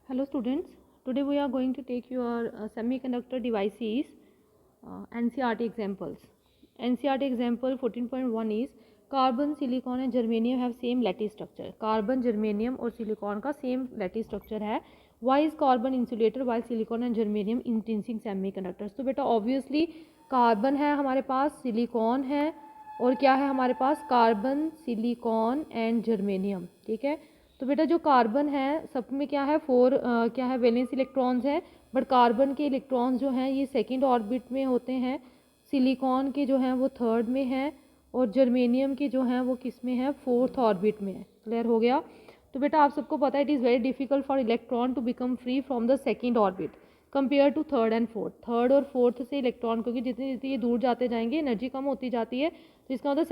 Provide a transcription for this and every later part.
Hello students, today we are going to take your semiconductor devices NCERT examples. NCERT example 14.1 is carbon, silicon and germanium have same lattice structure. Carbon, germanium और silicon का same lattice structure है. Why is carbon insulator while silicon and germanium intrinsic semiconductors? तो बेटा obviously carbon है हमारे पास, silicon है और क्या है हमारे पास कार्बन, सिलिकॉन एंड जर्मेनियम. ठीक है. तो बेटा जो कार्बन है सब में क्या है क्या है वैलेंस इलेक्ट्रॉन्स है, बट कार्बन के इलेक्ट्रॉन्स जो हैं ये सेकंड ऑर्बिट में होते हैं, सिलिकॉन के जो हैं वो थर्ड में हैं और जर्मेनियम के जो हैं वो किस में है, फोर्थ ऑर्बिट में है. क्लियर हो गया. तो बेटा आप सबको पता है it is very difficult for electron to become free from the second orbit compare to third and fourth. Third और फोर्थ से इलेक्ट्रॉन क्योंकि जितनी जितनी ये दूर जाते जाएंगे एनर्जी कम होती जाती है, तो इसका मतलब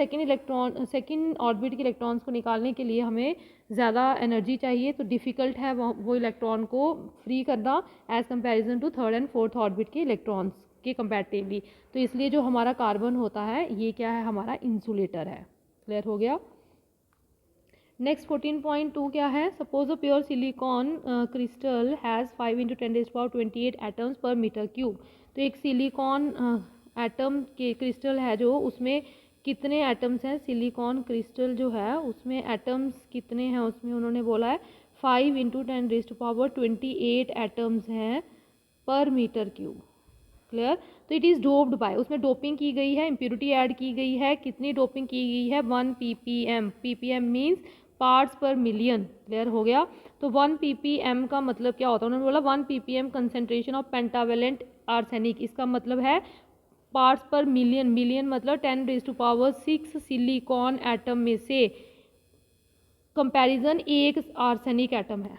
सेकेंड ऑर्बिट के इलेक्ट्रॉन्स को निकालने के लिए हमें ज़्यादा एनर्जी चाहिए, तो डिफ़िकल्ट है वो इलेक्ट्रॉन को फ्री करना as comparison to third and fourth orbit के इलेक्ट्रॉन्स के कंपैरेटिवली. तो इसलिए जो हमारा कार्बन होता है ये क्या है, हमारा इंसुलेटर है. क्लियर हो गया. नेक्स्ट 14.2 क्या है, suppose a pure silicon crystal has 5 × 10⁻28 atoms per metre cube. तो एक सिलिकॉन एटम के क्रिस्टल है जो उसमें कितने एटम्स हैं, सिलिकॉन क्रिस्टल जो है उसमें एटम्स कितने हैं, उसमें उन्होंने बोला है 5 × 10⁻28 एटम्स हैं पर मीटर क्यूब. क्लियर. तो इट इज़ डोप्ड बाय, उसमें डोपिंग की गई है, इम्प्योरिटी ऐड की गई है. कितनी डोपिंग की गई है, 1 ppm. ppm मीन्स पार्ट्स पर मिलियन. क्लियर हो गया. तो 1 ppm का मतलब क्या होता है, उन्होंने बोला 1 ppm concentration of pentavalent arsenic. इसका मतलब है पार्ट्स पर मिलियन, मिलियन मतलब 10⁻6 सिलिकॉन एटम में से कंपैरिजन एक आर्सेनिक एटम है.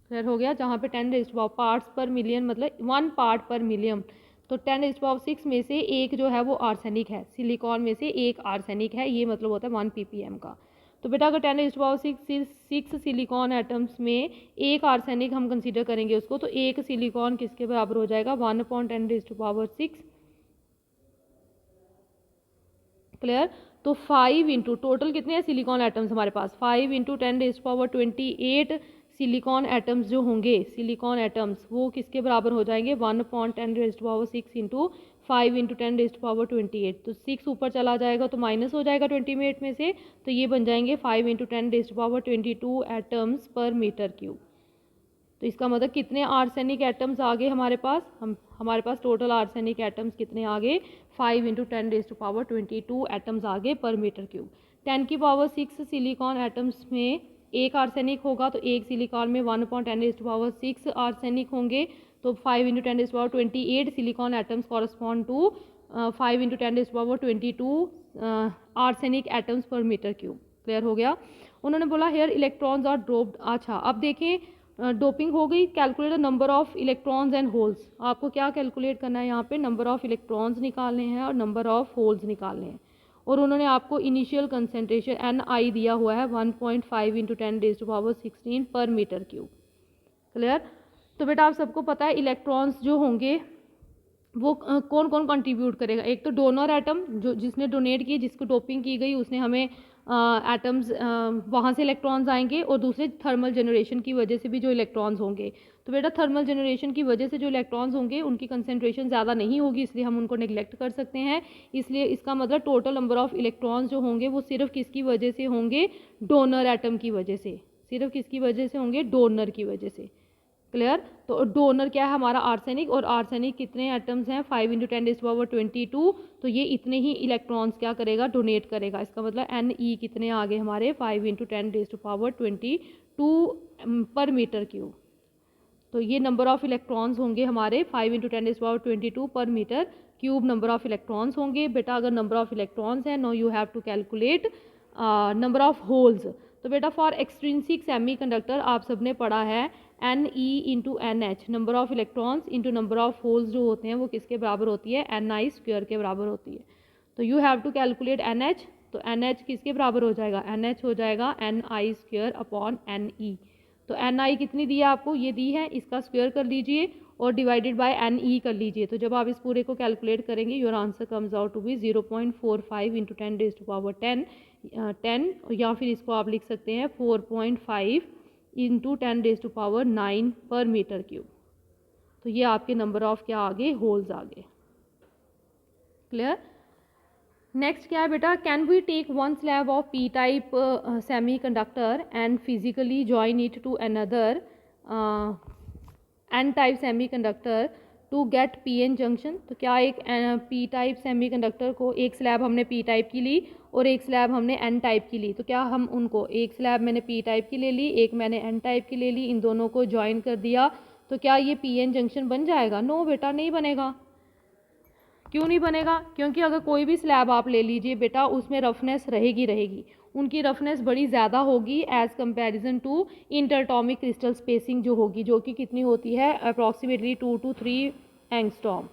क्लियर हो गया. जहाँ पे 10 पार्ट्स पर मिलियन मतलब 1 पार्ट पर मिलियन, तो 10⁻6 में से एक जो है वो आर्सेनिक है, सिलिकॉन में से एक आर्सेनिक है, ये मतलब होता है 1 ppm का. तो बेटा अगर 10⁻6 सिलिकॉन एटम्स में एक आर्सेनिक हम कंसीडर करेंगे उसको, तो एक सिलिकॉन किसके बराबर हो जाएगा, 1/10⁻6. क्लियर. तो 5 इंटू टोटल कितने हैं सिलिकॉन एटम्स हमारे पास, 5 × 10⁻28 सिलिकॉन एटम्स जो होंगे, सिलिकॉन एटम्स वो किसके बराबर हो जाएंगे, 1/10⁻6 इंटू 5 × 10⁻28. तो 6 ऊपर चला जाएगा तो माइनस हो जाएगा 28 में से, तो ये बन जाएंगे 5 × 10⁻22 एटम्स पर मीटर क्यूब. तो इसका मतलब कितने आर्सेनिक एटम्स आ गए हमारे पास, हमारे पास टोटल आर्सेनिक एटम्स कितने आ गए, 5 × 10⁻22 एटम्स आ गए पर मीटर क्यूब. 10⁻6 सिलिकॉन एटम्स में एक आर्सेनिक होगा, तो एक सिलिकॉन में 1/10⁻6 आर्सेनिक होंगे. तो 5 × 10⁻28 silicon atoms correspond to 5 × 10⁻22 arsenic atoms per metre cube. Clear हो गया. उन्होंने बोला हेयर इलेक्ट्रॉन्स आर ड्रॉप्ड. अच्छा अब देखें डोपिंग हो गई, calculate the number of electrons and holes. आपको क्या कैलकुलेट करना है, यहाँ पे नंबर ऑफ इलेक्ट्रॉन्स निकालने हैं और नंबर ऑफ होल्स निकालने हैं. और उन्होंने आपको इनिशियल कंसेंट्रेशन Ni दिया हुआ है 1.5 × 10⁻16 पर मीटर क्यूब. क्लियर. तो बेटा आप सबको पता है इलेक्ट्रॉन्स जो होंगे वो कौन कौन कंट्रीब्यूट करेगा. एक तो डोनर एटम जो जिसने डोनेट की, जिसको डोपिंग की गई उसने हमें एटम्स वहाँ से इलेक्ट्रॉन्स आएंगे, और दूसरे थर्मल जनरेशन की वजह से भी जो इलेक्ट्रॉन्स होंगे. तो बेटा थर्मल जनरेशन की वजह से जो इलेक्ट्रॉन्स होंगे उनकी कंसेंट्रेशन ज़्यादा नहीं होगी, इसलिए हम उनको नेग्लेक्ट कर सकते हैं. इसलिए इसका मतलब टोटल नंबर ऑफ इलेक्ट्रॉन्स जो होंगे वो सिर्फ किसकी वजह से होंगे, डोनर एटम की वजह से. सिर्फ किसकी वजह से होंगे, डोनर की वजह से. क्लियर. तो डोनर क्या है हमारा आर्सेनिक, और आर्सेनिक कितने एटम्स हैं, 5 × 10⁻22. तो ये इतने ही इलेक्ट्रॉन्स क्या करेगा, डोनेट करेगा. इसका मतलब Ne कितने आ गए हमारे 5 × 10⁻22 पर मीटर क्यूब. तो ये नंबर ऑफ इलेक्ट्रॉन्स होंगे हमारे 5 × 10⁻22 per metre cube number of electrons होंगे. बेटा अगर नंबर ऑफ इलेक्ट्रॉन्स है, no you have to calculate number of holes. तो बेटा फॉर एक्सट्रिंसिक सेमीकंडक्टर आप सबने पढ़ा है Ne × NH number of electrons into number of holes जो होते हैं वो किसके बराबर होती है, Ni² के बराबर होती है. तो you have to calculate NH. तो NH किसके बराबर हो जाएगा, NH हो जाएगा Ni² अपॉन Ne. तो Ni कितनी दी है आपको, ये दी है, इसका स्क्वायर कर लीजिए और डिवाइडेड बाय Ne कर लीजिए. तो जब आप इस पूरे को कैलकुलेट करेंगे your answer comes out to be 0.45 × 10⁻10 10, या फिर इसको आप लिख सकते हैं 4.5 इंटू 10⁹9 पर मीटर क्यूब। तो ये आपके नंबर ऑफ क्या आ गए, होल्स आ गए। क्लियर। नेक्स्ट क्या है बेटा, can we take one slab of P type semi conductor and physically join it to another N type semi conductor to get P N junction. तो क्या एक पी टाइप सेमी कंडक्टर को, एक slab हमने P type की ली और एक slab हमने एन टाइप की ली, तो क्या हम उनको, एक स्लैब मैंने पी टाइप की ले ली, एक मैंने एन टाइप की ले ली, इन दोनों को ज्वाइन कर दिया, तो क्या ये पी एन जंक्शन बन जाएगा? नो बेटा, नहीं बनेगा। क्यों नहीं बनेगा? क्योंकि अगर कोई भी स्लैब आप ले लीजिए बेटा, उसमें रफनेस रहेगी, उनकी रफनेस बड़ी ज़्यादा होगी as comparison to interatomic crystal spacing जो होगी, जो कि कितनी होती है, अप्रॉक्सीमेटली 2 to 3 एंगस्ट्रॉम।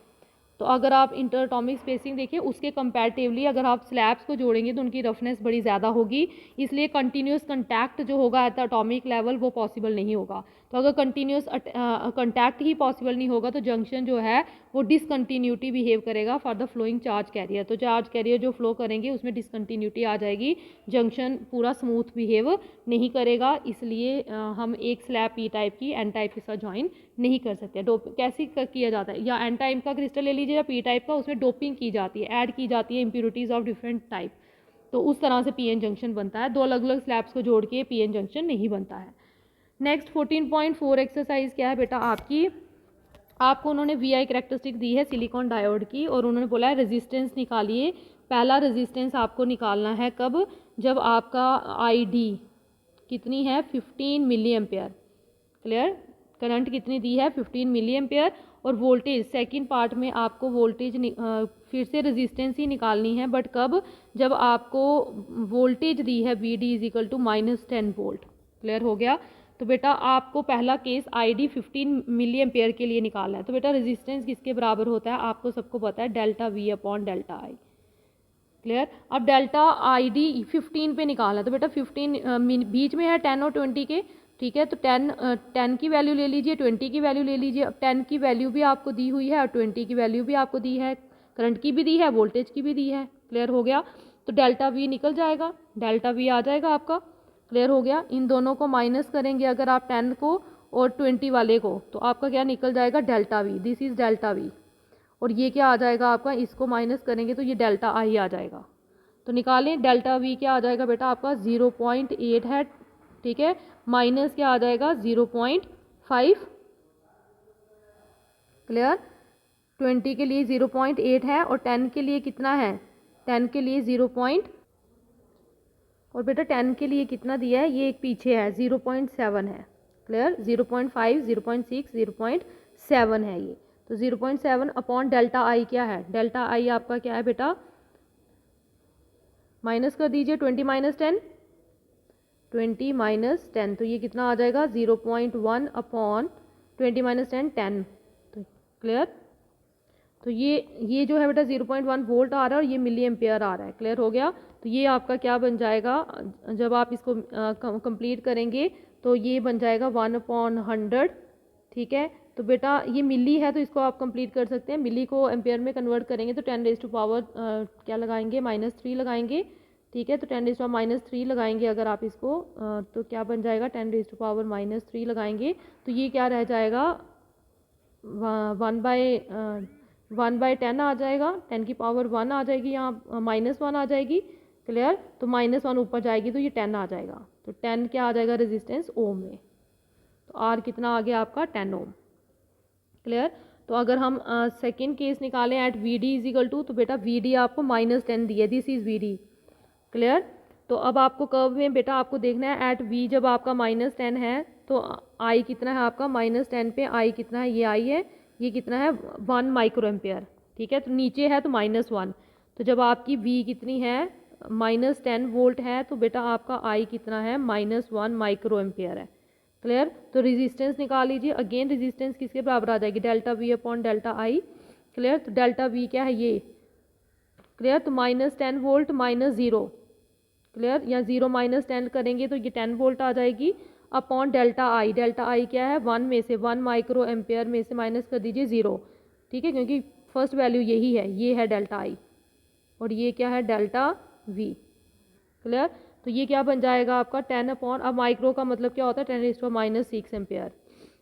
तो अगर आप इंटरटॉमिक स्पेसिंग देखिए, उसके कंपैरेटिवली अगर आप स्लैब्स को जोड़ेंगे तो उनकी रफनेस बड़ी ज़्यादा होगी, इसलिए कंटिन्यूस कंटैक्ट जो होगा एट द एटॉमिक लेवल वो पॉसिबल नहीं होगा। तो अगर कंटिन्यूस कंटैक्ट ही पॉसिबल नहीं होगा तो जंक्शन जो है वो डिसकंटिन्यूटी बिहेव करेगा for the flowing charge carrier. तो चार्ज कैरियर जो फ्लो करेंगे उसमें डिसकंटिन्यूटी आ जाएगी, जंक्शन पूरा स्मूथ बिहेव नहीं करेगा, इसलिए हम एक स्लैब पी टाइप की एन टाइप के साथ ज्वाइन नहीं कर सकते। कैसे किया जाता है, या एन टाइप का क्रिस्टल ले लीजिए या पी टाइप का, उसमें डोपिंग की जाती है, ऐड की जाती है इम्प्योरिटीज़ ऑफ डिफरेंट टाइप, तो उस तरह से पी एन जंक्शन बनता है। दो अलग अलग स्लैब्स को जोड़ के पी एन जंक्शन नहीं बनता है। नेक्स्ट 14.4 एक्सरसाइज क्या है बेटा आपकी, आपको उन्होंने वी आई करेक्टरिस्टिक दी है सिलिकॉन डायोड की और उन्होंने बोला है रेजिस्टेंस निकालिए। पहला रेजिस्टेंस आपको निकालना है कब, जब आपका आई डी कितनी है, 15 मिली एम्पेयर। क्लियर, करंट कितनी दी है, 15 मिली एम्पेयर। और वोल्टेज सेकंड पार्ट में आपको वोल्टेज फिर से रेजिस्टेंस ही निकालनी है, बट कब, जब आपको वोल्टेज दी है V D is equal to -10 volt. Clear हो गया। तो बेटा आपको पहला case I D 15 milli ampere के लिए निकालना है। तो बेटा रेजिस्टेंस किसके बराबर होता है, आपको सबको पता है, delta we upon delta I. Clear. अब डेल्टा आई डी 15 पे निकालना है, तो बेटा 15 बीच में है 10 और 20 के, ठीक है। तो 10 की वैल्यू ले लीजिए, 20 की वैल्यू ले लीजिए। अब 10 की वैल्यू भी आपको दी हुई है और 20 की वैल्यू भी आपको दी है, करंट की भी दी है, वोल्टेज की भी दी है। क्लियर हो गया। तो डेल्टा वी निकल जाएगा, डेल्टा वी आ जाएगा आपका। क्लियर हो गया। इन दोनों को माइनस करेंगे अगर आप 10 को और 20 वाले को, तो आपका क्या निकल जाएगा, delta we, this is delta we. और ये क्या आ जाएगा आपका, इसको माइनस करेंगे तो ये डेल्टा आई आ जाएगा। तो निकालें, डेल्टा वी क्या आ जाएगा बेटा आपका 0.8 है, ठीक है, माइनस क्या आ जाएगा 0.5। क्लियर। 20 के लिए 0.8 है और 10 के लिए कितना है, 10 के लिए 0. और बेटा 10 के लिए कितना दिया है, ये एक पीछे है 0.7 है। क्लियर, 0.5, 0.6, 0.7 है ये। तो 0.7 अपॉन डेल्टा आई क्या है, डेल्टा आई आपका क्या है बेटा, माइनस कर दीजिए 20 माइनस 10, 20 माइनस 10, तो ये कितना आ जाएगा 0.1 अपॉन 20 माइनस 10, 10। तो क्लियर। तो ये जो है बेटा 0.1 वोल्ट आ रहा है और ये मिली एम्पेयर आ रहा है। क्लियर हो गया। तो ये आपका क्या बन जाएगा, जब आप इसको कंप्लीट करेंगे तो ये बन जाएगा 1/100। ठीक है। तो बेटा ये मिली है तो इसको आप कंप्लीट कर सकते हैं, मिली को एम्पेयर में कन्वर्ट करेंगे तो 10⁻⁻, क्या लगाएंगे, -3 लगाएंगे। ठीक है। तो 10⁻³ लगाएंगे अगर आप इसको, तो क्या बन जाएगा 10⁻³ लगाएंगे तो ये क्या रह जाएगा 1/10 आ जाएगा, 10 की पावर 1 आ जाएगी, यहाँ -1 आ जाएगी। क्लियर। तो -1 ऊपर जाएगी तो ये 10 आ जाएगा। तो 10 क्या आ जाएगा रेजिस्टेंस ओम में, तो आर कितना आ गया आपका 10 ओम। क्लियर। तो अगर हम सेकेंड केस निकालें at V D is equal to, तो बेटा वी डी आपको -10 दिया, this is V D. Clear. तो अब आपको कर्व में बेटा आपको देखना है एट वी जब आपका -10 है तो आई कितना है आपका, -10 पे आई कितना है, ये आई है, ये कितना है 1 माइक्रो एम्पेयर। ठीक है। तो नीचे है तो -1, तो जब आपकी वी कितनी है -10 वोल्ट है तो बेटा आपका आई कितना है -1 माइक्रो एम्पेयर है। क्लियर। तो रेजिस्टेंस निकाल लीजिए, अगेन रेजिस्टेंस किसके बराबर आ जाएगी, delta we upon delta I. Clear. तो डेल्टा वी क्या है ये। क्लियर। तो -10 वोल्ट -0। क्लियर। या 0 - 10 करेंगे तो ये 10 वोल्ट आ जाएगी अपॉन डेल्टा आई। डेल्टा आई क्या है 1 में से 1 माइक्रो एम्पेयर में से माइनस कर दीजिए 0। ठीक है, क्योंकि फर्स्ट वैल्यू यही है, ये है डेल्टा आई और ये क्या है डेल्टा वी। क्लियर। तो ये क्या बन जाएगा आपका 10 अपॉन, अब माइक्रो का मतलब क्या होता है 10⁻⁻6 एम्पेयर,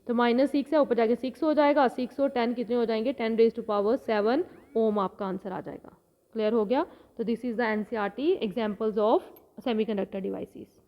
तो -6 है ऊपर जाके 6 हो जाएगा, 6 और 10 कितने हो जाएंगे 10⁻7 ओम आपका आंसर आ जाएगा। क्लियर हो गया। तो this is the NCERT examples of semiconductor devices.